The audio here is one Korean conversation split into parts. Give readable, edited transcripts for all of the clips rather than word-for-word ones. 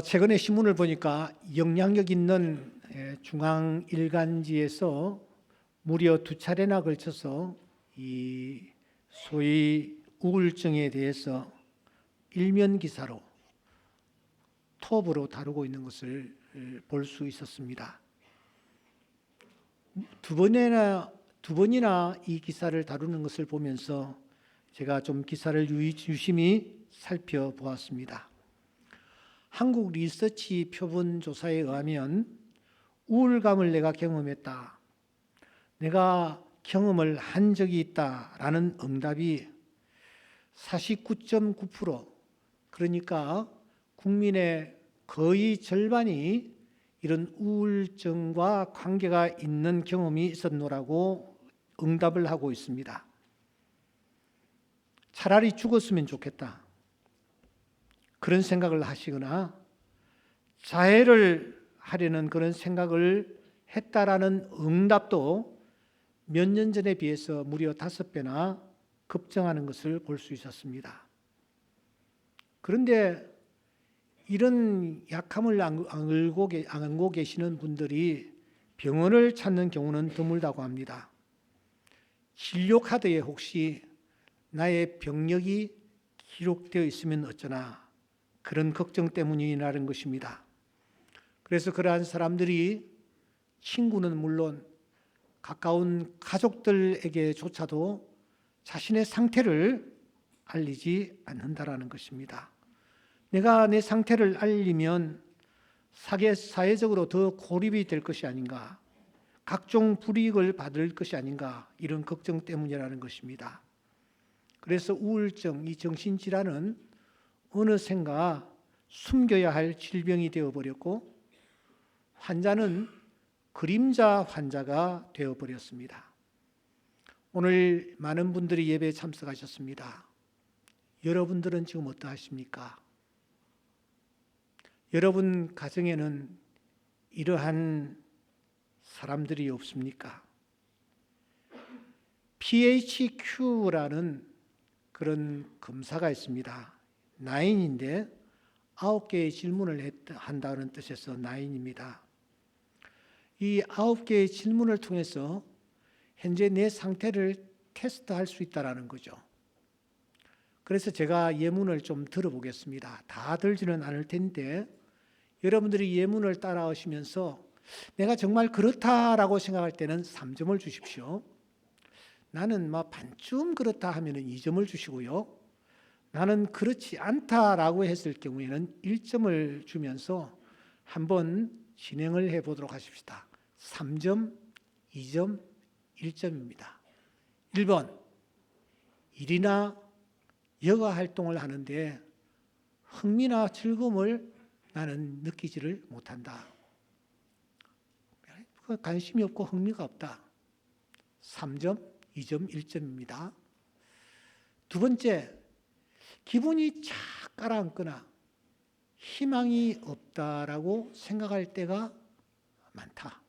최근에 신문을 보니까 영향력 있는 중앙 일간지에서 무려 2차례나 걸쳐서 이 소위 우울증에 대해서 일면 기사로 톱으로 다루고 있는 것을 볼 수 있었습니다. 두 번이나 이 기사를 다루는 것을 보면서 제가 좀 기사를 유심히 살펴보았습니다. 한국 리서치 표본 조사에 의하면 우울감을 내가 경험했다, 내가 경험을 한 적이 있다라는 응답이 49.9%, 그러니까 국민의 거의 절반이 이런 우울증과 관계가 있는 경험이 있었노라고 응답을 하고 있습니다. 차라리 죽었으면 좋겠다, 그런 생각을 하시거나 자해를 하려는 그런 생각을 했다라는 응답도 몇 년 전에 비해서 무려 5배나 급증하는 것을 볼 수 있었습니다. 그런데 이런 약함을 안고 계시는 분들이 병원을 찾는 경우는 드물다고 합니다. 진료 카드에 혹시 나의 병력이 기록되어 있으면 어쩌나, 그런 걱정 때문이라는 것입니다. 그래서 그러한 사람들이 친구는 물론 가까운 가족들에게조차도 자신의 상태를 알리지 않는다라는 것입니다. 내가 내 상태를 알리면 사회적으로 더 고립이 될 것이 아닌가, 각종 불이익을 받을 것이 아닌가, 이런 걱정 때문이라는 것입니다. 그래서 우울증, 이 정신질환은 어느샌가 숨겨야 할 질병이 되어버렸고 환자는 그림자 환자가 되어버렸습니다. 오늘 많은 분들이 예배에 참석하셨습니다. 여러분들은 지금 어떠하십니까? 여러분 가정에는 이러한 사람들이 없습니까? PHQ라는 그런 검사가 있습니다. 9인데 9개의 질문을 한다는 뜻에서 9입니다. 이 9개의 질문을 통해서 현재 내 상태를 테스트할 수 있다는 거죠. 그래서 제가 예문을 좀 들어보겠습니다. 다 들지는 않을 텐데 여러분들이 예문을 따라오시면서 내가 정말 그렇다라고 생각할 때는 3점을 주십시오. 나는 반쯤 그렇다 하면 2점을 주시고요. 나는 그렇지 않다라고 했을 경우에는 1점을 주면서 한번 진행을 해보도록 하십시다. 3점, 2점, 1점입니다. 1번, 일이나 여가 활동을 하는데 흥미나 즐거움을 나는 느끼지를 못한다. 관심이 없고 흥미가 없다. 3점, 2점, 1점입니다. 두 번째, 기분이 착 가라앉거나 희망이 없다라고 생각할 때가 많다.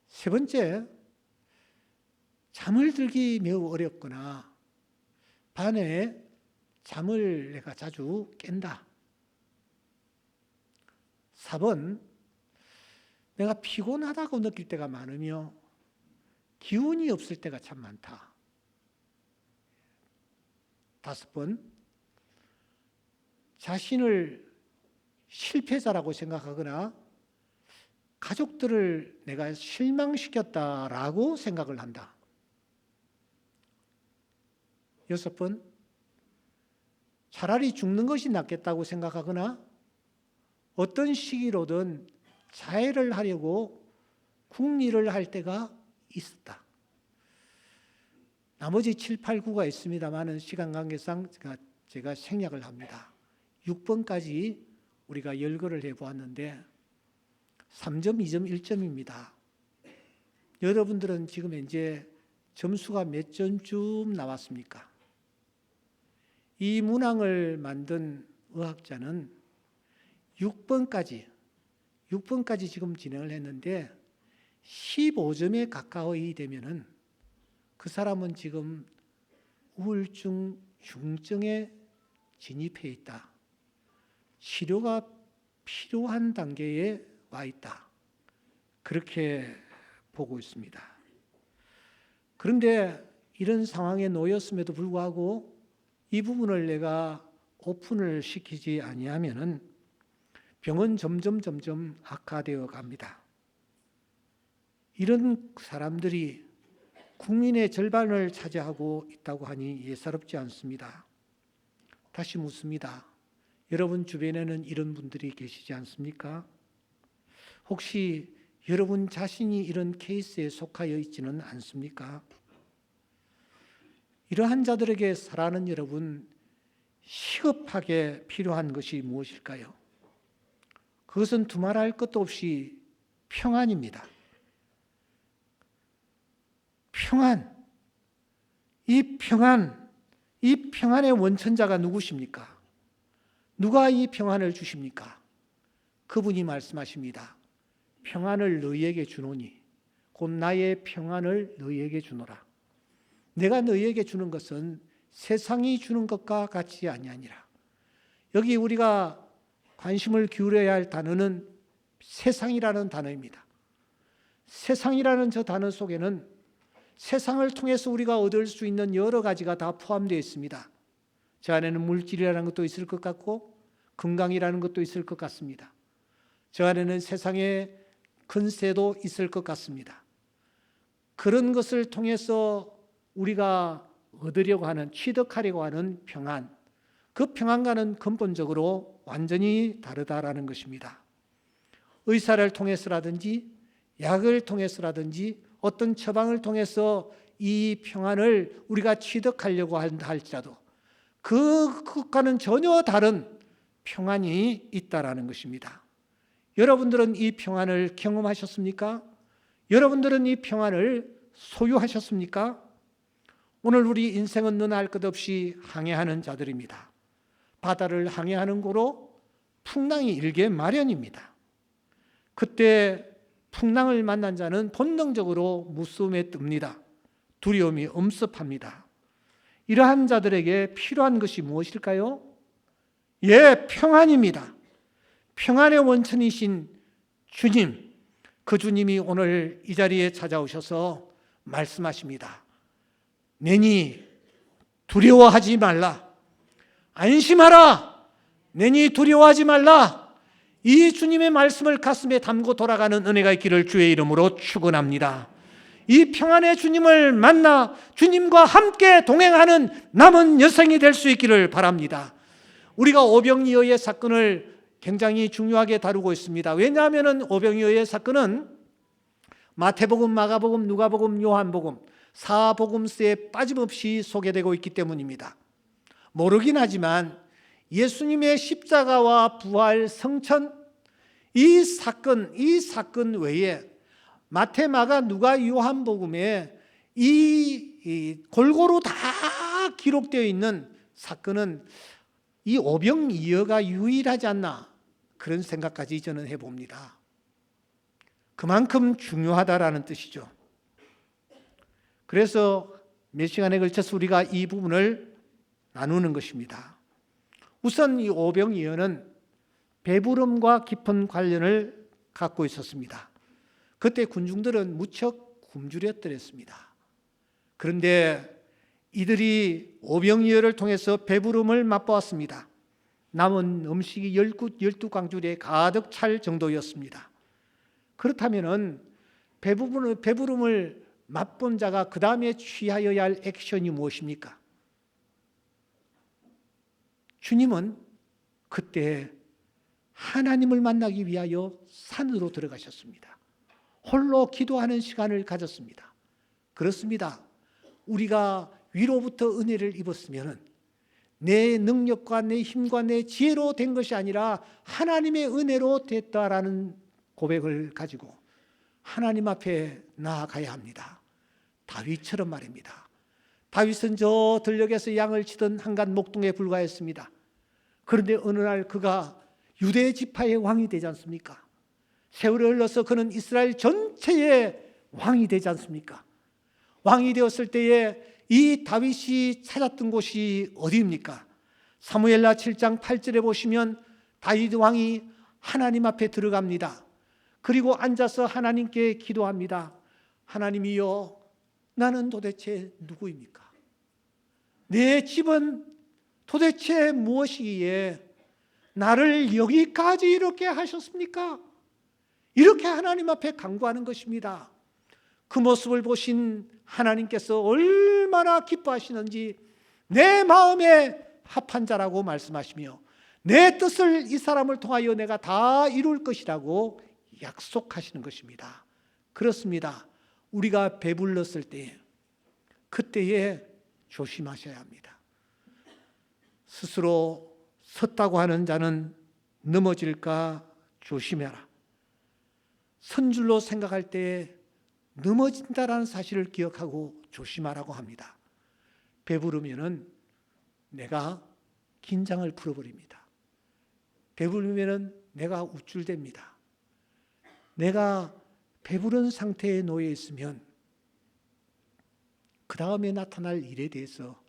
세 번째, 잠을 들기 매우 어렵거나 밤에 잠을 내가 자주 깬다. 4번, 내가 피곤하다고 느낄 때가 많으며 기운이 없을 때가 참 많다. 5번, 자신을 실패자라고 생각하거나 가족들을 내가 실망시켰다라고 생각을 한다. 6번, 차라리 죽는 것이 낫겠다고 생각하거나 어떤 시기로든 자해를 하려고 궁리를 할 때가 있었다. 나머지 7, 8, 9가 있습니다만 시간 관계상 제가 생략을 합니다. 6번까지 우리가 열거를 해보았는데 3점, 2점, 1점입니다. 여러분들은 지금 현재 점수가 몇 점쯤 나왔습니까? 이 문항을 만든 의학자는 6번까지 지금 진행을 했는데 15점에 가까이 되면은 그 사람은 지금 우울증 중증에 진입해 있다, 치료가 필요한 단계에 와 있다. 그렇게 보고 있습니다. 그런데 이런 상황에 놓였음에도 불구하고 이 부분을 내가 오픈을 시키지 아니하면은 병은 점점 악화되어 갑니다. 이런 사람들이 국민의 절반을 차지하고 있다고 하니 예사롭지 않습니다. 다시 묻습니다. 여러분 주변에는 이런 분들이 계시지 않습니까? 혹시 여러분 자신이 이런 케이스에 속하여 있지는 않습니까? 이러한 자들에게 사랑하는 여러분, 시급하게 필요한 것이 무엇일까요? 그것은 두말할 것도 없이 평안입니다. 평안. 이 평안의 원천자가 누구십니까? 누가 이 평안을 주십니까? 그분이 말씀하십니다. 평안을 너희에게 주노니 곧 나의 평안을 너희에게 주노라. 내가 너희에게 주는 것은 세상이 주는 것과 같이 아니하니라. 여기 우리가 관심을 기울여야 할 단어는 세상이라는 단어입니다. 세상이라는 저 단어 속에는 세상을 통해서 우리가 얻을 수 있는 여러 가지가 다 포함되어 있습니다. 저 안에는 물질이라는 것도 있을 것 같고 건강이라는 것도 있을 것 같습니다. 저 안에는 세상의 근세도 있을 것 같습니다. 그런 것을 통해서 우리가 얻으려고 하는, 취득하려고 하는 평안, 그 평안과는 근본적으로 완전히 다르다라는 것입니다. 의사를 통해서라든지 약을 통해서라든지 어떤 처방을 통해서 이 평안을 우리가 취득하려고 한다 할지라도 그것과는 전혀 다른 평안이 있다라는 것입니다. 여러분들은 이 평안을 경험하셨습니까? 여러분들은 이 평안을 소유하셨습니까? 오늘 우리 인생은 너나 할 것 없이 항해하는 자들입니다. 바다를 항해하는 고로 풍랑이 일게 마련입니다. 그때 풍랑을 만난 자는 본능적으로 무서움에 뜹니다. 두려움이 엄습합니다. 이러한 자들에게 필요한 것이 무엇일까요? 평안입니다. 평안의 원천이신 주님, 그 주님이 오늘 이 자리에 찾아오셔서 말씀하십니다. 내니 두려워하지 말라. 안심하라. 내니 두려워하지 말라. 이 주님의 말씀을 가슴에 담고 돌아가는 은혜가 있기를 주의 이름으로 축원합니다. 이 평안의 주님을 만나 주님과 함께 동행하는 남은 여생이 될 수 있기를 바랍니다. 우리가 오병이어의 사건을 굉장히 중요하게 다루고 있습니다. 왜냐하면 오병이어의 사건은 마태복음, 마가복음, 누가복음, 요한복음 4복음서에 빠짐없이 소개되고 있기 때문입니다. 모르긴 하지만 예수님의 십자가와 부활, 성천, 이 사건 외에 마태, 마가, 누가, 요한복음에 이 골고루 다 기록되어 있는 사건은 이 오병이어가 유일하지 않나, 그런 생각까지 저는 해봅니다. 그만큼 중요하다라는 뜻이죠. 그래서 몇 시간에 걸쳐서 우리가 이 부분을 나누는 것입니다. 우선 이 오병이어는 배부름과 깊은 관련을 갖고 있었습니다. 그때 군중들은 무척 굶주렸더랬습니다. 그런데 이들이 오병이어를 통해서 배부름을 맛보았습니다. 남은 음식이 12광줄에 가득 찰 정도였습니다. 그렇다면 배부름을 맛본 자가 그 다음에 취하여야 할 액션이 무엇입니까? 주님은 그때 하나님을 만나기 위하여 산으로 들어가셨습니다. 홀로 기도하는 시간을 가졌습니다. 그렇습니다. 우리가 위로부터 은혜를 입었으면 내 능력과 내 힘과 내 지혜로 된 것이 아니라 하나님의 은혜로 됐다라는 고백을 가지고 하나님 앞에 나아가야 합니다. 다윗처럼 말입니다. 다윗은 저 들녘에서 양을 치던 한간 목동에 불과했습니다. 그런데 어느 날 그가 유대 지파의 왕이 되지 않습니까? 세월이 흘러서 그는 이스라엘 전체의 왕이 되지 않습니까? 왕이 되었을 때에 이 다윗이 찾았던 곳이 어디입니까? 사무엘하 7장 8절에 보시면 다윗 왕이 하나님 앞에 들어갑니다. 그리고 앉아서 하나님께 기도합니다. 하나님이여, 나는 도대체 누구입니까? 내 집은 도대체 무엇이기에 나를 여기까지 이렇게 하셨습니까? 이렇게 하나님 앞에 간구하는 것입니다. 그 모습을 보신 하나님께서 얼마나 기뻐하시는지 내 마음에 합한 자라고 말씀하시며 내 뜻을 이 사람을 통하여 내가 다 이룰 것이라고 약속하시는 것입니다. 그렇습니다. 우리가 배불렀을 때 그때에 조심하셔야 합니다. 스스로 섰다고 하는 자는 넘어질까 조심해라. 선 줄로 생각할 때 넘어진다라는 사실을 기억하고 조심하라고 합니다. 배부르면은 내가 긴장을 풀어버립니다. 배부르면은 내가 우쭐댑니다. 내가 배부른 상태에 놓여 있으면 그 다음에 나타날 일에 대해서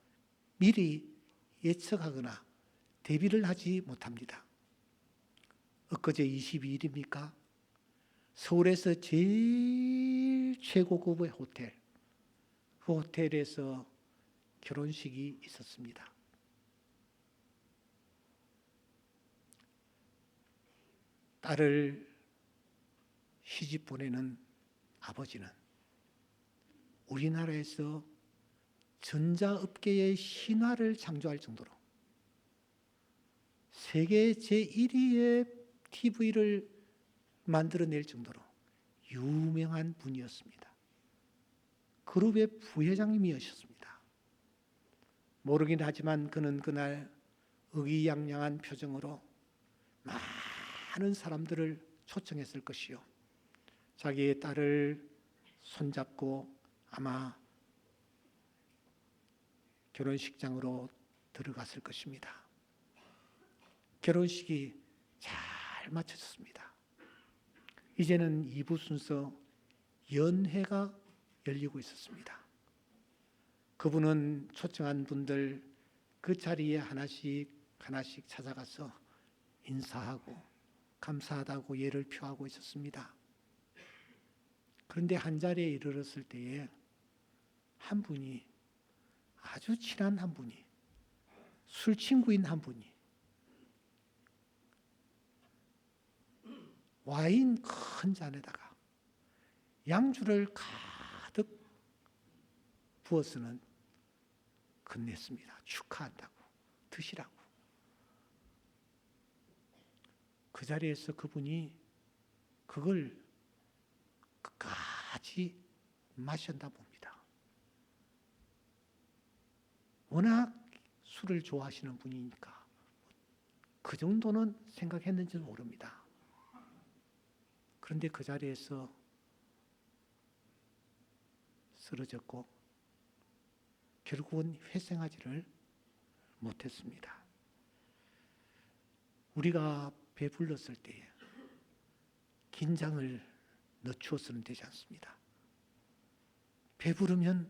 미리 예측하거나 대비를 하지 못합니다. 엊그제 22일입니까? 서울에서 제일 최고급의 호텔, 그 호텔에서 결혼식이 있었습니다. 딸을 시집 보내는 아버지는 우리나라에서 전자업계의 신화를 창조할 정도로 세계 제1위의 TV를 만들어낼 정도로 유명한 분이었습니다. 그룹의 부회장님이셨습니다. 모르긴 하지만 그는 그날 의기양양한 표정으로 많은 사람들을 초청했을 것이요, 자기의 딸을 손잡고 아마 결혼식장으로 들어갔을 것입니다. 결혼식이 잘 마쳐졌습니다. 이제는 2부 순서 연회가 열리고 있었습니다. 그분은 초청한 분들 그 자리에 하나씩 찾아가서 인사하고 감사하다고 예를 표하고 있었습니다. 그런데 한 자리에 이르렀을 때에 한 분이, 아주 친한 한 분이, 술 친구인 한 분이 와인 큰 잔에다가 양주를 가득 부어서는 건넸습니다. 축하한다고, 드시라고. 그 자리에서 그분이 그걸 끝까지 마셨나 봅니다. 워낙 술을 좋아하시는 분이니까 그 정도는 생각했는지는 모릅니다. 그런데 그 자리에서 쓰러졌고 결국은 회생하지를 못했습니다. 우리가 배불렀을 때에 긴장을 늦추어서는 되지 않습니다. 배부르면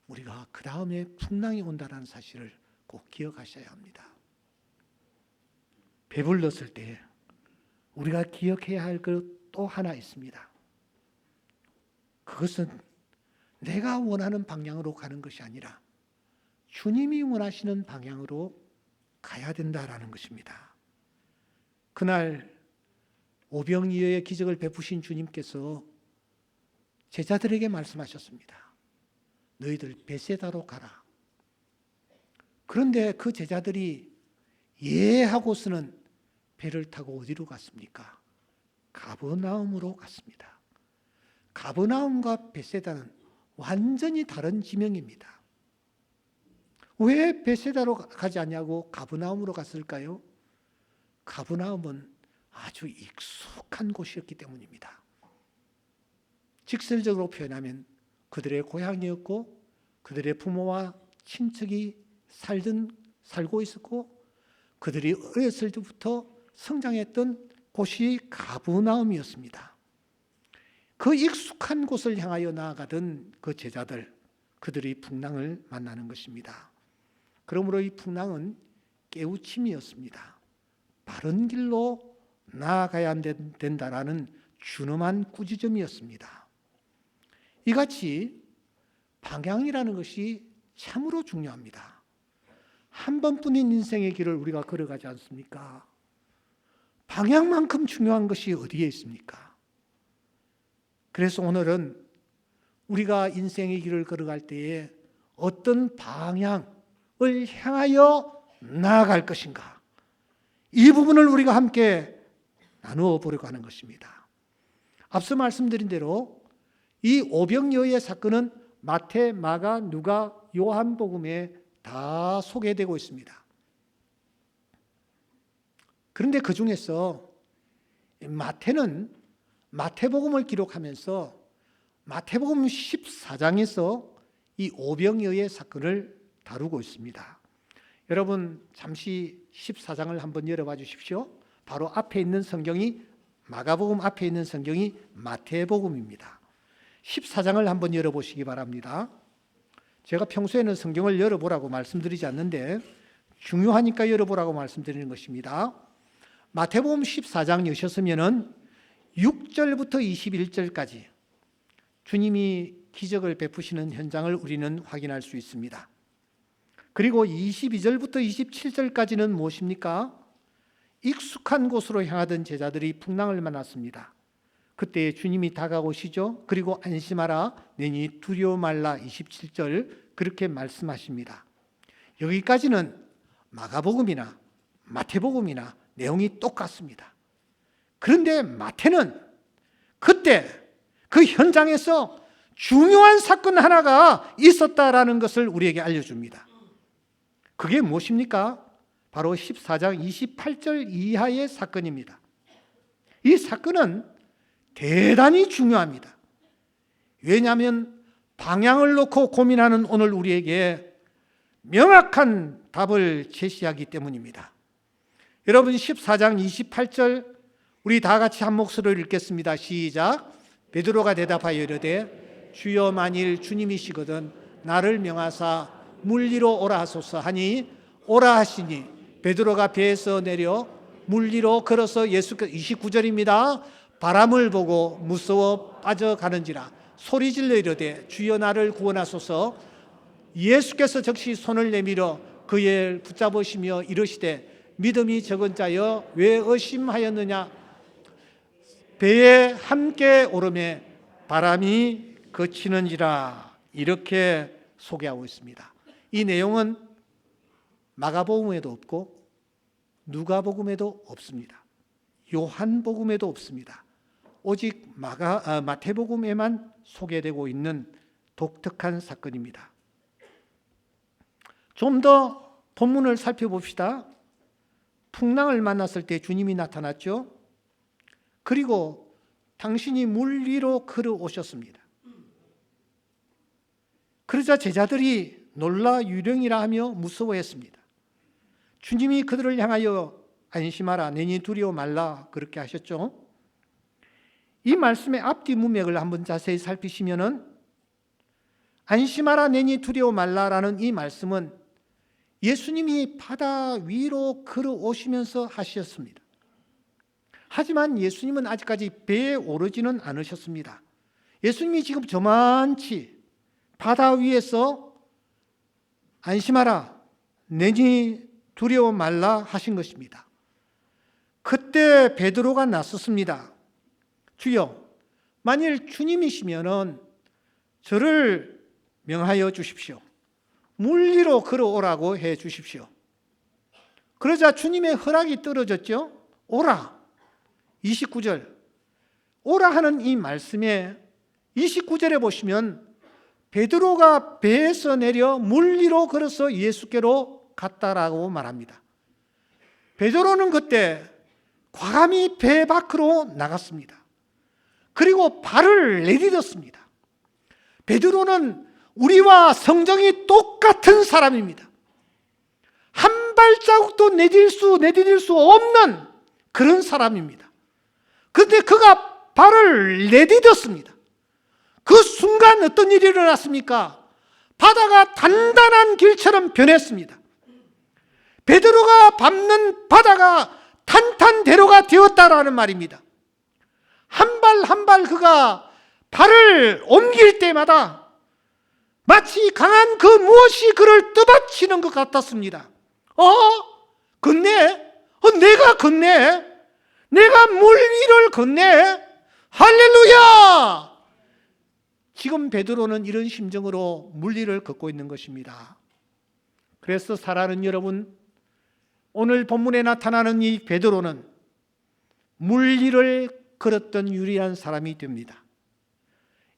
우리가 그 다음에 풍랑이 온다는 사실을 꼭 기억하셔야 합니다. 배불렀을 때 우리가 기억해야 할 것 또 하나 있습니다. 그것은 내가 원하는 방향으로 가는 것이 아니라 주님이 원하시는 방향으로 가야 된다라는 것입니다. 그날 오병이어의 기적을 베푸신 주님께서 제자들에게 말씀하셨습니다. 너희들 베세다로 가라. 그런데 그 제자들이 예 하고서는 배를 타고 어디로 갔습니까? 가버나움으로 갔습니다. 가버나움과 베세다는 완전히 다른 지명입니다. 왜 베세다로 가지 않냐고 가버나움으로 갔을까요? 가버나움은 아주 익숙한 곳이었기 때문입니다. 직설적으로 표현하면 그들의 고향이었고 그들의 부모와 친척이 살고 있었고 그들이 어렸을 때부터 성장했던 곳이 가버나움이었습니다. 그 익숙한 곳을 향하여 나아가던 그 제자들, 그들이 풍랑을 만나는 것입니다. 그러므로 이 풍랑은 깨우침이었습니다. 바른 길로 나아가야 된다라는 준엄한 꾸짖음이었습니다. 이같이 방향이라는 것이 참으로 중요합니다. 한 번뿐인 인생의 길을 우리가 걸어가지 않습니까? 방향만큼 중요한 것이 어디에 있습니까? 그래서 오늘은 우리가 인생의 길을 걸어갈 때에 어떤 방향을 향하여 나아갈 것인가? 이 부분을 우리가 함께 나누어 보려고 하는 것입니다. 앞서 말씀드린 대로 이 오병이어의 사건은 마태, 마가, 누가, 요한복음에 다 소개되고 있습니다. 그런데 그 중에서 마태는 마태복음을 기록하면서 마태복음 14장에서 이 오병이어의 사건을 다루고 있습니다. 여러분 잠시 14장을 한번 열어봐 주십시오. 바로 앞에 있는 성경이 마가복음 앞에 있는 성경이 마태복음입니다. 14장을 한번 열어보시기 바랍니다. 제가 평소에는 성경을 열어보라고 말씀드리지 않는데 중요하니까 열어보라고 말씀드리는 것입니다. 마태복음 14장 여셨으면 6절부터 21절까지 주님이 기적을 베푸시는 현장을 우리는 확인할 수 있습니다. 그리고 22절부터 27절까지는 무엇입니까? 익숙한 곳으로 향하던 제자들이 풍랑을 만났습니다. 그때 주님이 다가오시죠. 그리고 안심하라 내니 두려워 말라 27절 그렇게 말씀하십니다. 여기까지는 마가복음이나 마태복음이나 내용이 똑같습니다. 그런데 마태는 그때 그 현장에서 중요한 사건 하나가 있었다라는 것을 우리에게 알려줍니다. 그게 무엇입니까? 바로 14장 28절 이하의 사건입니다. 이 사건은 대단히 중요합니다. 왜냐하면 방향을 놓고 고민하는 오늘 우리에게 명확한 답을 제시하기 때문입니다. 여러분 14장 28절 우리 다 같이 한 목소리로 읽겠습니다. 시작. 베드로가 대답하여 이르되 주여 만일 주님이시거든 나를 명하사 물 위로 오라 하소서 하니 오라 하시니 베드로가 배에서 내려 물 위로 걸어서 예수께서 29절입니다. 바람을 보고 무서워 빠져가는지라 소리질러 이르되 주여 나를 구원하소서. 예수께서 즉시 손을 내밀어 그의 붙잡으시며 이르시되 믿음이 적은 자여 왜 의심하였느냐. 배에 함께 오르매 바람이 그치는지라. 이렇게 소개하고 있습니다. 이 내용은 마가복음에도 없고 누가복음에도 없습니다. 요한복음에도 없습니다. 오직 마태복음에만 소개되고 있는 독특한 사건입니다. 좀 더 본문을 살펴봅시다. 풍랑을 만났을 때 주님이 나타났죠. 그리고 당신이 물 위로 걸어오셨습니다. 그러자 제자들이 놀라 유령이라 하며 무서워했습니다. 주님이 그들을 향하여 안심하라 내니 두려워 말라 그렇게 하셨죠. 이 말씀의 앞뒤 문맥을 한번 자세히 살피시면은 안심하라 내니 두려워 말라라는 이 말씀은 예수님이 바다 위로 걸어오시면서 하셨습니다. 하지만 예수님은 아직까지 배에 오르지는 않으셨습니다. 예수님이 지금 저만치 바다 위에서 안심하라 내니 두려워 말라 하신 것입니다. 그때 베드로가 나섰습니다. 주여 만일 주님이시면은 저를 명하여 주십시오. 물 위로 걸어오라고 해 주십시오. 그러자 주님의 허락이 떨어졌죠. 오라. 29절 오라 하는 이 말씀에 29절에 보시면 베드로가 배에서 내려 물 위로 걸어서 예수께로 갔다라고 말합니다. 베드로는 그때 과감히 배 밖으로 나갔습니다. 그리고 발을 내디뎠습니다. 베드로는 우리와 성정이 똑같은 사람입니다. 한 발자국도 내디딜 수 없는 그런 사람입니다. 그런데 그가 발을 내디뎠습니다. 그 순간 어떤 일이 일어났습니까? 바다가 단단한 길처럼 변했습니다. 베드로가 밟는 바다가 탄탄대로가 되었다라는 말입니다. 한 발 한 발 그가 발을 옮길 때마다 마치 강한 그 무엇이 그를 떠받치는 것 같았습니다. 걷네? 내가 걷네? 내가 물 위를 걷네? 할렐루야! 지금 베드로는 이런 심정으로 물 위를 걷고 있는 것입니다. 그래서 사랑하는 여러분, 오늘 본문에 나타나는 이 베드로는 물 위를 걸었던 유일한 사람이 됩니다.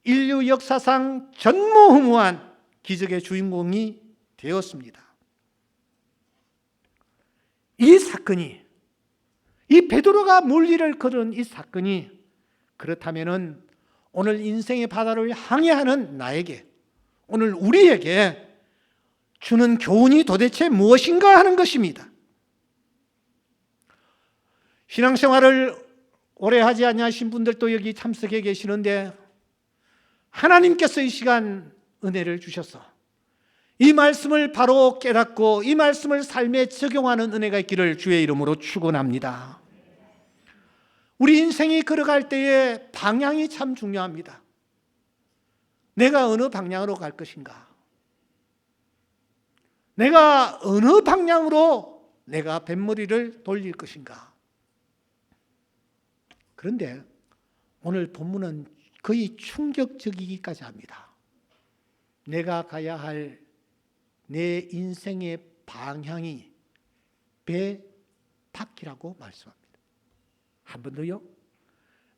인류 역사상 전무후무한 기적의 주인공이 되었습니다. 이 사건이, 이 베드로가 물 위를 걸은 이 사건이 그렇다면은 오늘 인생의 바다를 항해하는 나에게, 오늘 우리에게 주는 교훈이 도대체 무엇인가 하는 것입니다. 신앙생활을 오래 하지 않으신 분들도 여기 참석해 계시는데 하나님께서 이 시간 은혜를 주셔서 이 말씀을 바로 깨닫고 이 말씀을 삶에 적용하는 은혜가 있기를 주의 이름으로 축원합니다. 우리 인생이 걸어갈 때의 방향이 참 중요합니다. 내가 어느 방향으로 갈 것인가? 내가 어느 방향으로 내가 뱃머리를 돌릴 것인가? 그런데 오늘 본문은 거의 충격적이기까지 합니다. 내가 가야 할 내 인생의 방향이 배 바퀴라고 말씀합니다. 한 번 더요.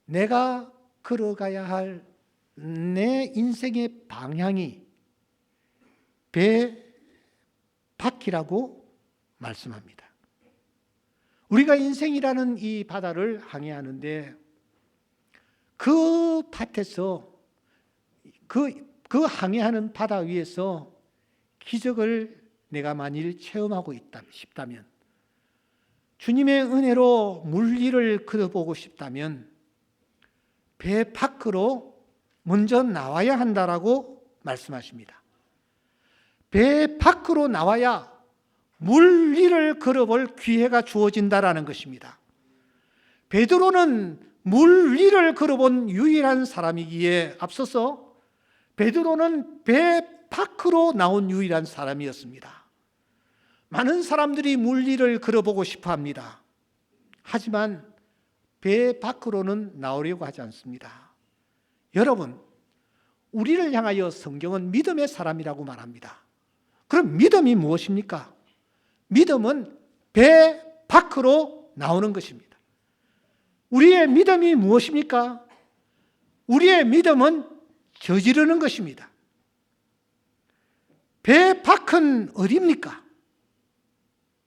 내가 걸어가야 할 내 인생의 방향이 배 바퀴라고 말씀합니다. 우리가 인생이라는 이 바다를 항해하는데 그 밭에서 그 항해하는 바다 위에서 기적을 내가 만일 체험하고 싶다면, 주님의 은혜로 물 위를 걸어보고 싶다면 배 밖으로 먼저 나와야 한다라고 말씀하십니다. 배 밖으로 나와야 물 위를 걸어볼 기회가 주어진다라는 것입니다. 베드로는 물 위를 걸어본 유일한 사람이기에 앞서서 베드로는 배 밖으로 나온 유일한 사람이었습니다. 많은 사람들이 물 위를 걸어보고 싶어 합니다. 하지만 배 밖으로는 나오려고 하지 않습니다. 여러분, 우리를 향하여 성경은 믿음의 사람이라고 말합니다. 그럼 믿음이 무엇입니까? 믿음은 배 밖으로 나오는 것입니다. 우리의 믿음이 무엇입니까? 우리의 믿음은 저지르는 것입니다. 배 밖은 어디입니까?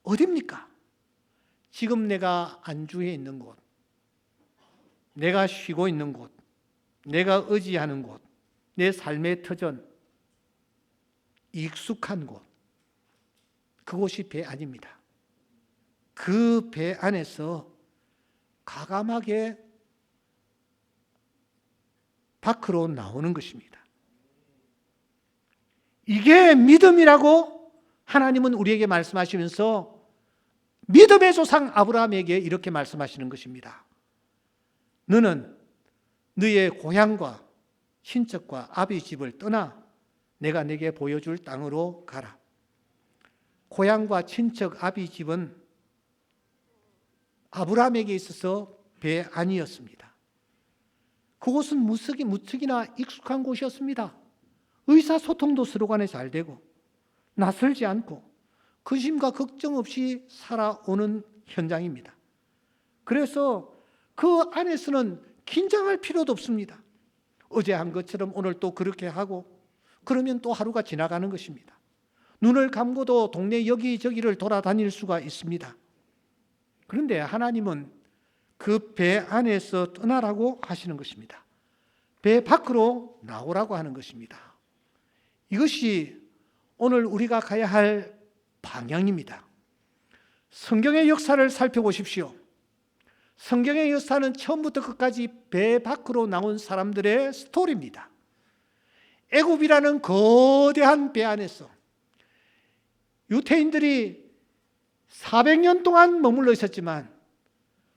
어디입니까? 지금 내가 안주해 있는 곳, 내가 쉬고 있는 곳, 내가 의지하는 곳, 내 삶의 터전, 익숙한 곳, 그곳이 배 아닙니다. 그 배 안에서 과감하게 밖으로 나오는 것입니다. 이게 믿음이라고 하나님은 우리에게 말씀하시면서 믿음의 조상 아브라함에게 이렇게 말씀하시는 것입니다. 너는 너의 고향과 친척과 아비 집을 떠나 내가 네게 보여줄 땅으로 가라. 고향과 친척 아비 집은 아브라함에게 있어서 배 안이었습니다. 그곳은 무척이나 익숙한 곳이었습니다. 의사소통도 서로 간에 잘 되고 낯설지 않고 근심과 걱정 없이 살아오는 현장입니다. 그래서 그 안에서는 긴장할 필요도 없습니다. 어제 한 것처럼 오늘 또 그렇게 하고 그러면 또 하루가 지나가는 것입니다. 눈을 감고도 동네 여기저기를 돌아다닐 수가 있습니다. 그런데 하나님은 그 배 안에서 떠나라고 하시는 것입니다. 배 밖으로 나오라고 하는 것입니다. 이것이 오늘 우리가 가야 할 방향입니다. 성경의 역사를 살펴보십시오. 성경의 역사는 처음부터 끝까지 배 밖으로 나온 사람들의 스토리입니다. 애굽이라는 거대한 배 안에서 유태인들이 400년 동안 머물러 있었지만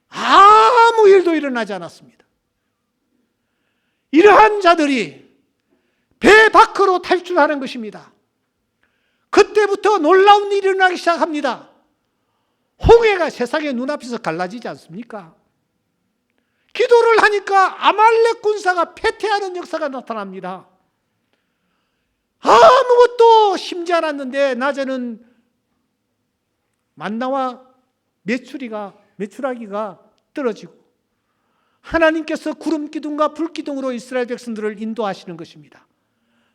아무 일도 일어나지 않았습니다. 이러한 자들이 배 밖으로 탈출하는 것입니다. 그때부터 놀라운 일이 일어나기 시작합니다. 홍해가 세상의 눈앞에서 갈라지지 않습니까? 기도를 하니까 아말렉 군사가 패퇴하는 역사가 나타납니다. 아무것도 심지 않았는데 낮에는 만나와 메추라기가 떨어지고 하나님께서 구름 기둥과 불 기둥으로 이스라엘 백성들을 인도하시는 것입니다.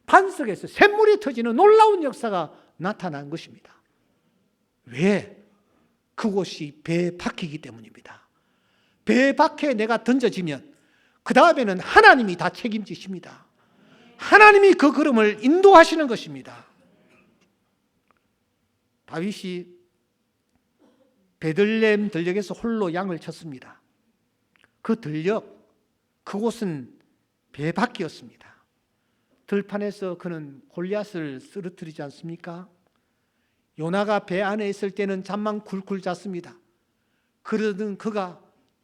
반석에서 샘물이 터지는 놀라운 역사가 나타난 것입니다. 왜? 그곳이 배 밖이기 때문입니다. 배 밖에 내가 던져지면 그 다음에는 하나님이 다 책임지십니다. 하나님이 그 걸음을 인도하시는 것입니다. 다윗이 베들레헴 들녘에서 홀로 양을 쳤습니다. 그 들녘, 그곳은 배 밖이었습니다. 들판에서 그는 골리앗을 쓰러뜨리지 않습니까? 요나가 배 안에 있을 때는 잠만 굴굴 잤습니다. 그러던 그가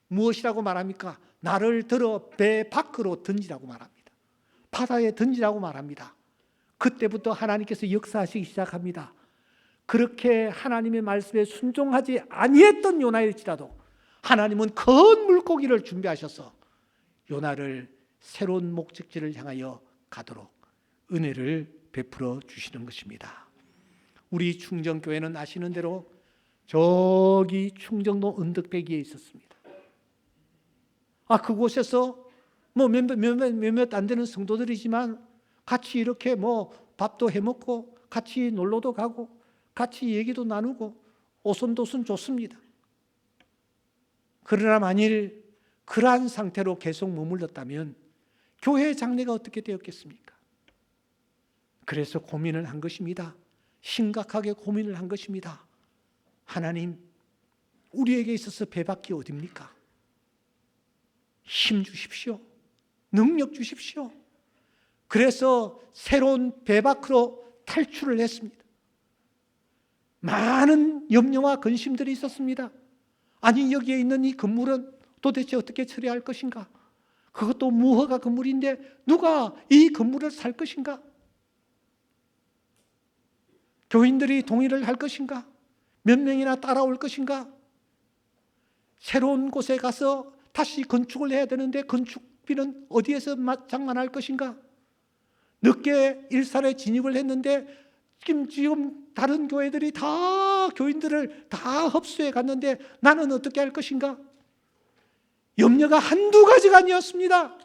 무엇이라고 말합니까? 나를 들어 배 밖으로 던지라고 말합니다. 바다에 던지라고 말합니다. 그때부터 하나님께서 역사하시기 시작합니다. 그렇게 하나님의 말씀에 순종하지 아니했던 요나일지라도 하나님은 큰 물고기를 준비하셔서 요나를 새로운 목적지를 향하여 가도록 은혜를 베풀어 주시는 것입니다. 우리 충정교회는 아시는 대로 저기 충정도 언덕배기에 있었습니다. 그곳에서 몇몇 안 되는 성도들이지만 같이 이렇게 밥도 해먹고 같이 놀러도 가고 같이 얘기도 나누고 오손도손 좋습니다. 그러나 만일 그러한 상태로 계속 머물렀다면 교회 장래가 어떻게 되었겠습니까? 그래서 고민을 한 것입니다. 심각하게 고민을 한 것입니다. 하나님, 우리에게 있어서 배밖이 어딥니까? 힘 주십시오. 능력 주십시오. 그래서 새로운 배 밖으로 탈출을 했습니다. 많은 염려와 근심들이 있었습니다. 아니, 여기에 있는 이 건물은 도대체 어떻게 처리할 것인가? 그것도 무허가 건물인데 누가 이 건물을 살 것인가? 교인들이 동의를 할 것인가? 몇 명이나 따라올 것인가? 새로운 곳에 가서 다시 건축을 해야 되는데 건축비는 어디에서 장만할 것인가? 늦게 일살에 진입을 했는데 지금 다른 교회들이 다 교인들을 다 흡수해 갔는데 나는 어떻게 할 것인가? 염려가 한두 가지가 아니었습니다.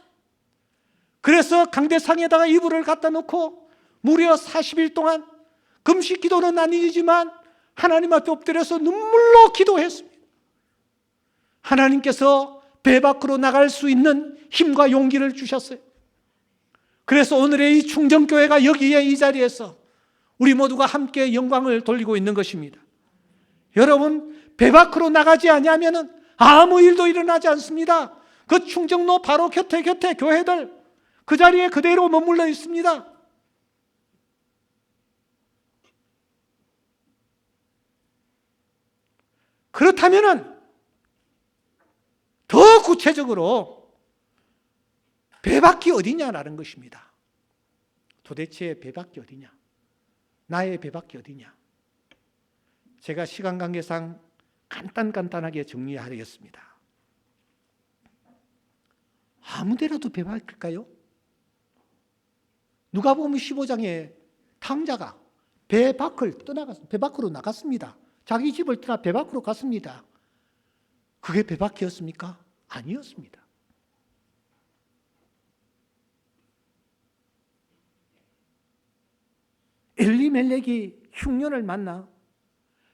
그래서 강대상에다가 이불을 갖다 놓고 무려 40일 동안 금식 기도는 아니지만 하나님 앞에 엎드려서 눈물로 기도했습니다. 하나님께서 배 밖으로 나갈 수 있는 힘과 용기를 주셨어요. 그래서 오늘의 이 충정교회가 여기에 이 자리에서 우리 모두가 함께 영광을 돌리고 있는 것입니다. 여러분, 배 밖으로 나가지 아니하면 아무 일도 일어나지 않습니다. 그 충정로 바로 곁에 교회들 그 자리에 그대로 머물러 있습니다. 그렇다면 더 구체적으로 배 밖이 어디냐라는 것입니다. 도대체 배 밖이 어디냐? 나의 배 밖이 어디냐? 제가 시간 관계상 간단하게 정리하겠습니다. 아무 데라도 배 밖일까요? 누가복음 15장에 탕자가 배 밖으로 나갔습니다. 자기 집을 떠나 배 밖으로 갔습니다. 그게 배 밖이었습니까? 아니었습니다. 엘리멜렉이 흉년을 만나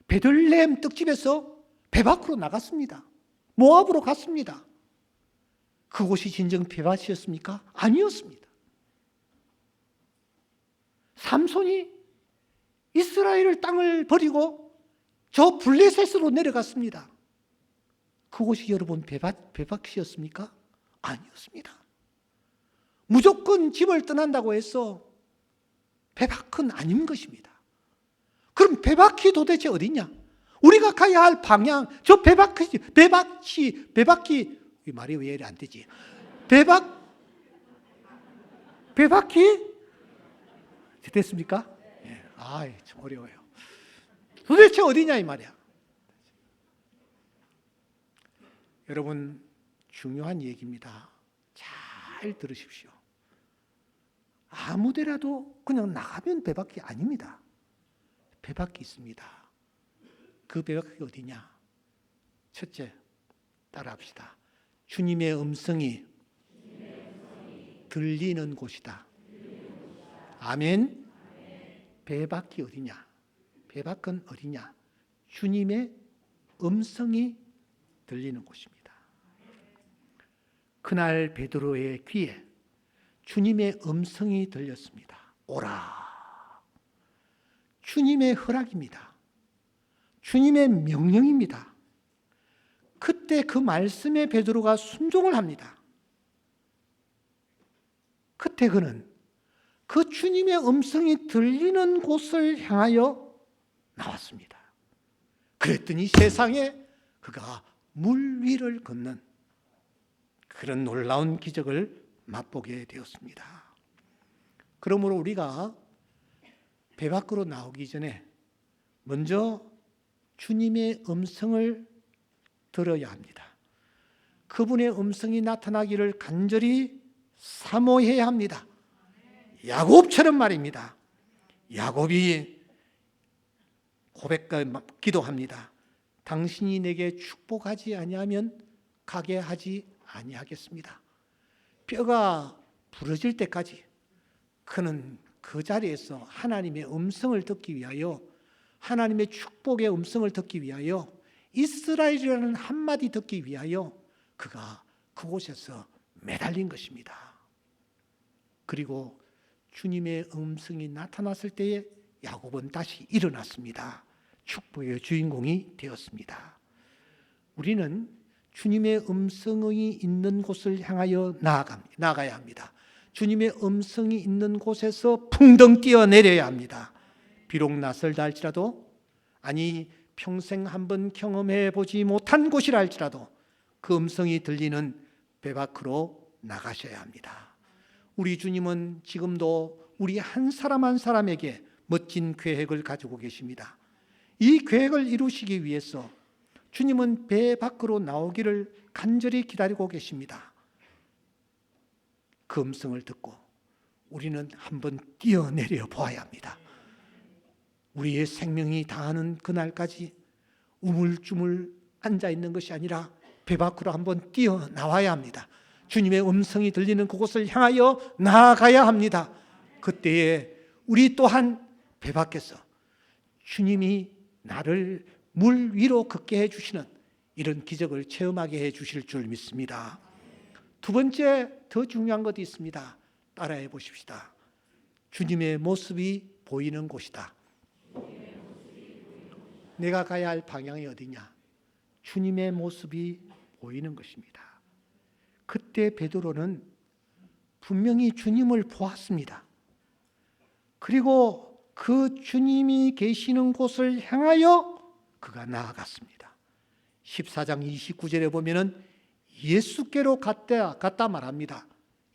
베들레헴 떡집에서 배 밖으로 나갔습니다. 모압으로 갔습니다. 그곳이 진정 배밭이었습니까? 아니었습니다. 삼손이 이스라엘 땅을 버리고 저 블레셋으로 내려갔습니다. 그곳이 여러분 배밭이었습니까? 아니었습니다. 무조건 집을 떠난다고 해서 배밖은 아닌 것입니다. 그럼 배밖이 도대체 어디냐? 우리가 가야 할 방향, 저 배바퀴, 이 말이 왜 이래 안 되지? 배바퀴? 됐습니까? 예. 참 어려워요. 도대체 어디냐 이 말이야. 여러분, 중요한 얘기입니다. 잘 들으십시오. 아무데라도 그냥 나가면 배바퀴 아닙니다. 배바퀴 있습니다. 그 배바퀴가 어디냐? 첫째, 따라합시다. 주님의 음성이 들리는 곳이다. 아멘. 배바퀴 어디냐? 배바퀴는 어디냐? 주님의 음성이 들리는 곳입니다. 그날 베드로의 귀에 주님의 음성이 들렸습니다. 오라. 주님의 허락입니다. 주님의 명령입니다. 그때 그 말씀에 베드로가 순종을 합니다. 그때 그는 그 주님의 음성이 들리는 곳을 향하여 나왔습니다. 그랬더니 세상에 그가 물 위를 걷는 그런 놀라운 기적을 맛보게 되었습니다. 그러므로 우리가 배 밖으로 나오기 전에 먼저 주님의 음성을 들어야 합니다. 그분의 음성이 나타나기를 간절히 사모해야 합니다. 야곱처럼 말입니다. 야곱이 고백과 기도합니다. 당신이 내게 축복하지 아니하면 가게 하지 아니하겠습니다. 뼈가 부러질 때까지 그는 그 자리에서 하나님의 음성을 듣기 위하여, 하나님의 축복의 음성을 듣기 위하여, 이스라엘이라는 한마디 듣기 위하여 그가 그곳에서 매달린 것입니다. 그리고 주님의 음성이 나타났을 때에 야곱은 다시 일어났습니다. 축복의 주인공이 되었습니다. 우리는 주님의 음성이 있는 곳을 향하여 나아가야 합니다. 주님의 음성이 있는 곳에서 풍덩 뛰어내려야 합니다. 비록 낯설다 할지라도, 아니 평생 한번 경험해 보지 못한 곳이라 할지라도 그 음성이 들리는 배 밖으로 나가셔야 합니다. 우리 주님은 지금도 우리 한 사람 한 사람에게 멋진 계획을 가지고 계십니다. 이 계획을 이루시기 위해서 주님은 배 밖으로 나오기를 간절히 기다리고 계십니다. 그 음성을 듣고 우리는 한번 뛰어내려 보아야 합니다. 우리의 생명이 다하는 그날까지 우물쭈물 앉아있는 것이 아니라 배 밖으로 한번 뛰어나와야 합니다. 주님의 음성이 들리는 그곳을 향하여 나아가야 합니다. 그때에 우리 또한 배 밖에서 주님이 나를 물 위로 걷게 해주시는 이런 기적을 체험하게 해주실 줄 믿습니다. 두 번째, 더 중요한 것이 있습니다. 따라해 보십시다. 주님의 모습이 보이는 곳이다. 내가 가야 할 방향이 어디냐? 주님의 모습이 보이는 것입니다. 그때 베드로는 분명히 주님을 보았습니다. 그리고 그 주님이 계시는 곳을 향하여 그가 나아갔습니다. 14장 29절에 보면은 예수께로 갔다 말합니다.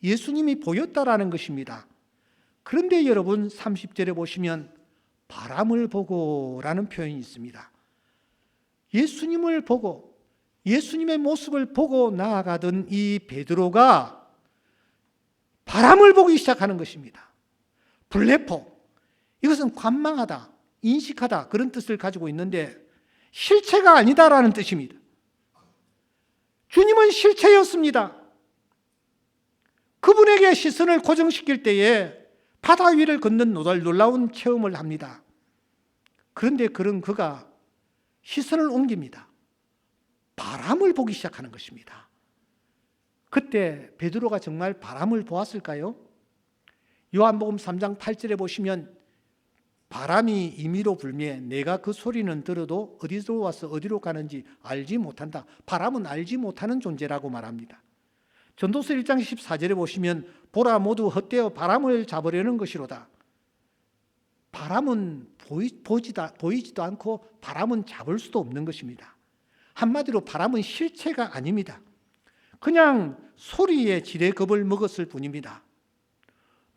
예수님이 보였다라는 것입니다. 그런데 여러분 30절에 보시면 바람을 보고라는 표현이 있습니다. 예수님을 보고, 예수님의 모습을 보고 나아가던 이 베드로가 바람을 보기 시작하는 것입니다. 블레포, 이것은 관망하다, 인식하다 그런 뜻을 가지고 있는데 실체가 아니다라는 뜻입니다. 주님은 실체였습니다. 그분에게 시선을 고정시킬 때에 바다 위를 걷는 놀라운 체험을 합니다. 그런데 그가 시선을 옮깁니다. 바람을 보기 시작하는 것입니다. 그때 베드로가 정말 바람을 보았을까요? 요한복음 3장 8절에 보시면 바람이 임의로 불매 내가 그 소리는 들어도 어디로 와서 어디로 가는지 알지 못한다. 바람은 알지 못하는 존재라고 말합니다. 전도서 1장 14절에 보시면 보라 모두 헛되어 바람을 잡으려는 것이로다. 바람은 보이지도 않고 바람은 잡을 수도 없는 것입니다. 한마디로 바람은 실체가 아닙니다. 그냥 소리에 지레 겁을 먹었을 뿐입니다.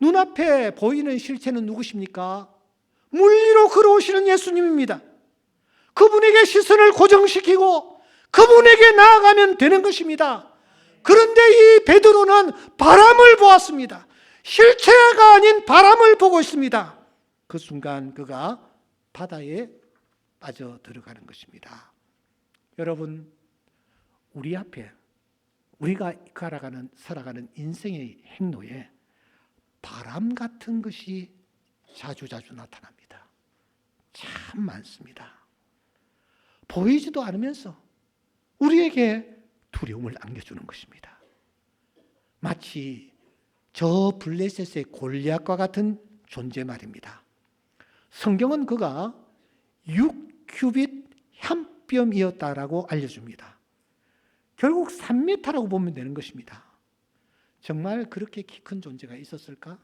눈앞에 보이는 실체는 누구십니까? 물 위로 걸어오시는 예수님입니다. 그분에게 시선을 고정시키고 그분에게 나아가면 되는 것입니다. 그런데 이 베드로는 바람을 보았습니다. 실체가 아닌 바람을 보고 있습니다. 그 순간 그가 바다에 빠져 들어가는 것입니다. 여러분, 우리 앞에 우리가 살아가는 인생의 행로에 바람 같은 것이 자주자주 나타납니다. 참 많습니다. 보이지도 않으면서 우리에게 두려움을 안겨주는 것입니다. 마치 저 블레셋의 골리앗과 같은 존재 말입니다. 성경은 그가 6규빗 한 뼘이었다라고 알려줍니다. 결국 3m라고 보면 되는 것입니다. 정말 그렇게 키 큰 존재가 있었을까?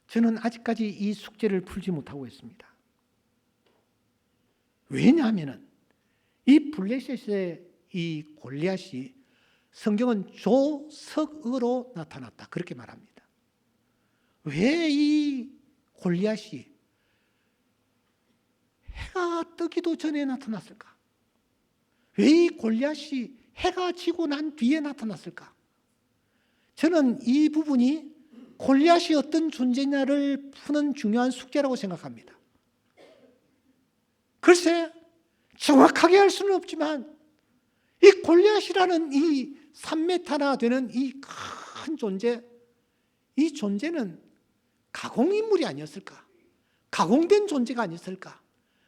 저는 아직까지 이 숙제를 풀지 못하고 있습니다. 왜냐하면 이 블레셋의 이 골리앗이 성경은 조석으로 나타났다 그렇게 말합니다. 왜 이 골리앗이 해가 뜨기도 전에 나타났을까? 왜 이 골리앗이 해가 지고 난 뒤에 나타났을까? 저는 이 부분이 골리앗이 어떤 존재냐를 푸는 중요한 숙제라고 생각합니다. 글쎄, 정확하게 할 수는 없지만 이 골리앗이라는 이 3m나 되는 이 큰 존재, 이 존재는 가공인물이 아니었을까? 가공된 존재가 아니었을까?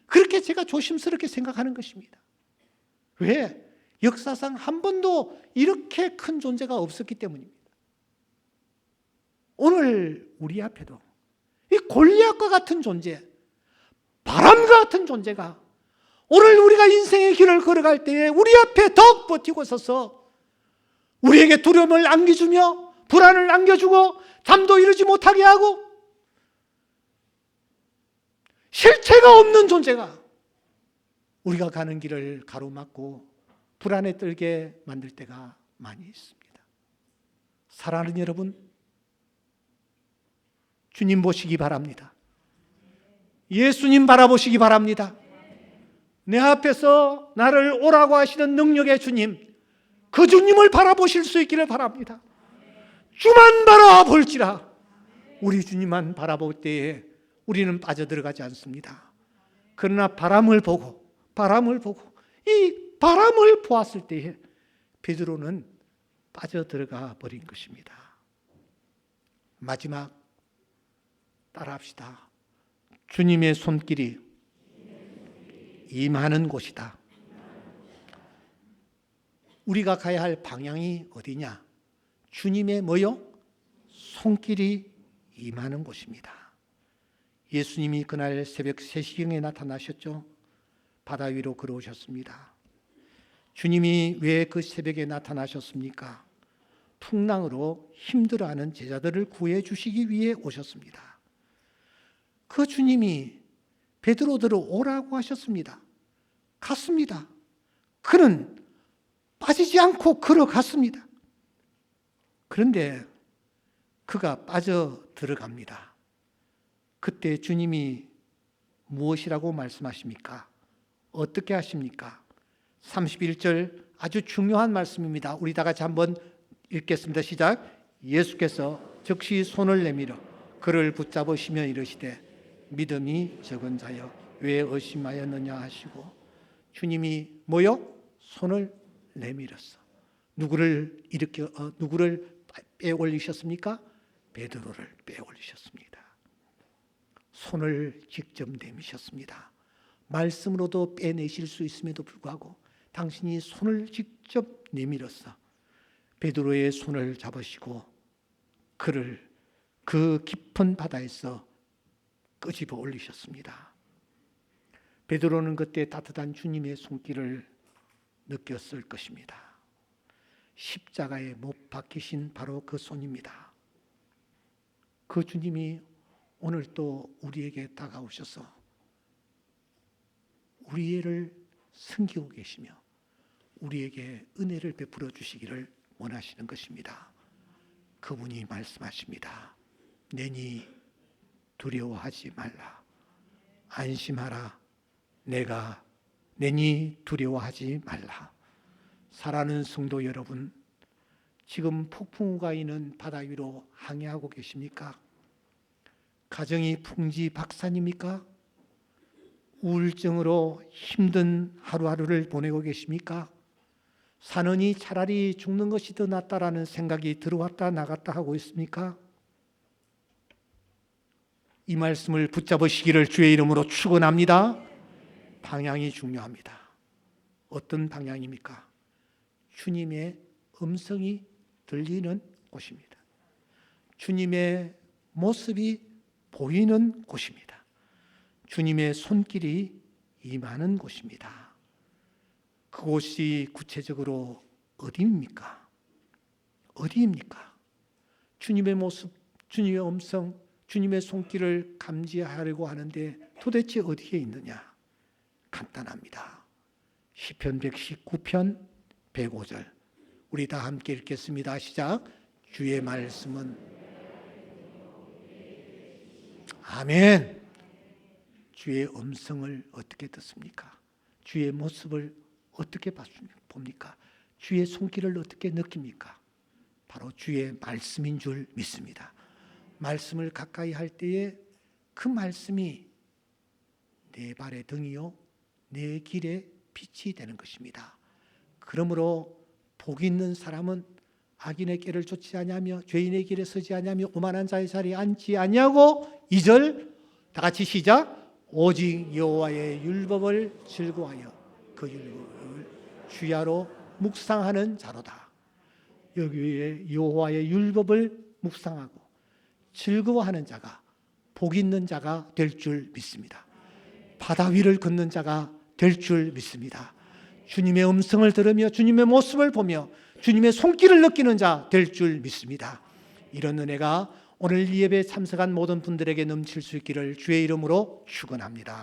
그렇게 제가 조심스럽게 생각하는 것입니다. 왜? 역사상 한 번도 이렇게 큰 존재가 없었기 때문입니다. 오늘 우리 앞에도 이 골리앗과 같은 존재, 바람과 같은 존재가 오늘 우리가 인생의 길을 걸어갈 때에 우리 앞에 더욱 버티고 서서 우리에게 두려움을 안겨주며 불안을 안겨주고 잠도 이루지 못하게 하고 실체가 없는 존재가 우리가 가는 길을 가로막고 불안에 떨게 만들 때가 많이 있습니다. 사랑하는 여러분, 주님 보시기 바랍니다. 예수님 바라보시기 바랍니다. 내 앞에서 나를 오라고 하시는 능력의 주님, 그 주님을 바라보실 수 있기를 바랍니다. 주만 바라볼지라. 우리 주님만 바라볼 때에 우리는 빠져들어가지 않습니다. 그러나 바람을 보고 이 바람을 보았을 때에 베드로는 빠져들어가 버린 것입니다. 마지막 따라합시다. 주님의 손길이 임하는 곳이다. 우리가 가야 할 방향이 어디냐? 주님의 뭐요? 손길이 임하는 곳입니다. 예수님이 그날 새벽 3시경에 나타나셨죠. 바다 위로 걸어오셨습니다. 주님이 왜 그 새벽에 나타나셨습니까? 풍랑으로 힘들어하는 제자들을 구해 주시기 위해 오셨습니다. 그 주님이 베드로들을 오라고 하셨습니다. 갔습니다. 그는 빠지지 않고 걸어갔습니다. 그런데 그가 빠져 들어갑니다. 그때 주님이 무엇이라고 말씀하십니까? 어떻게 하십니까? 31절 아주 중요한 말씀입니다. 우리 다 같이 한번 읽겠습니다. 시작. 예수께서 즉시 손을 내밀어 그를 붙잡으시며 이르시되 믿음이 적은 자여 왜 의심하였느냐 하시고 주님이 뭐요? 손을 내밀었어. 누구를 빼올리셨습니까? 베드로를 빼올리셨습니다. 손을 직접 내미셨습니다. 말씀으로도 빼내실 수 있음에도 불구하고 당신이 손을 직접 내밀어서 베드로의 손을 잡으시고 그를 그 깊은 바다에서 끄집어 올리셨습니다. 베드로는 그때 따뜻한 주님의 손길을 느꼈을 것입니다. 십자가에 못 박히신 바로 그 손입니다. 그 주님이 오늘 또 우리에게 다가오셔서 우리를 섬기고 계시며 우리에게 은혜를 베풀어 주시기를 원하시는 것입니다. 그분이 말씀하십니다. 내니 두려워하지 말라. 안심하라. 내가 내니 두려워하지 말라. 사랑하는 성도 여러분, 지금 폭풍우가 있는 바다 위로 항해하고 계십니까? 가정이 풍지박산입니까? 우울증으로 힘든 하루하루를 보내고 계십니까? 사느니 차라리 죽는 것이 더 낫다라는 생각이 들어왔다 나갔다 하고 있습니까? 이 말씀을 붙잡으시기를 주의 이름으로 축원합니다. 방향이 중요합니다. 어떤 방향입니까? 주님의 음성이 들리는 곳입니다. 주님의 모습이 보이는 곳입니다. 주님의 손길이 임하는 곳입니다. 그곳이 구체적으로 어디입니까? 어디입니까? 주님의 모습, 주님의 음성, 주님의 손길을 감지하려고 하는데 도대체 어디에 있느냐? 간단합니다. 시편 119편 105절 우리 다 함께 읽겠습니다. 시작. 주의 말씀은 아멘. 주의 음성을 어떻게 듣습니까? 주의 모습을 어떻게 봅니까? 주의 손길을 어떻게 느낍니까? 바로 주의 말씀인 줄 믿습니다. 말씀을 가까이 할 때에 그 말씀이 내 발의 등이요 내 길의 빛이 되는 것입니다. 그러므로 복 있는 사람은 악인의 길을 쫓지 아니하며 죄인의 길에 서지 아니하며 오만한 자의 자리에 앉지 아니하고 2절 다 같이 시작. 오직 여호와의 율법을 즐거워하여 그 율법을 주야로 묵상하는 자로다. 여기에 여호와의 율법을 묵상하고 즐거워하는 자가 복 있는 자가 될 줄 믿습니다. 바다 위를 걷는 자가 될 줄 믿습니다. 주님의 음성을 들으며 주님의 모습을 보며 주님의 손길을 느끼는 자 될 줄 믿습니다. 이런 은혜가 오늘 이 예배에 참석한 모든 분들에게 넘칠 수 있기를 주의 이름으로 축원합니다.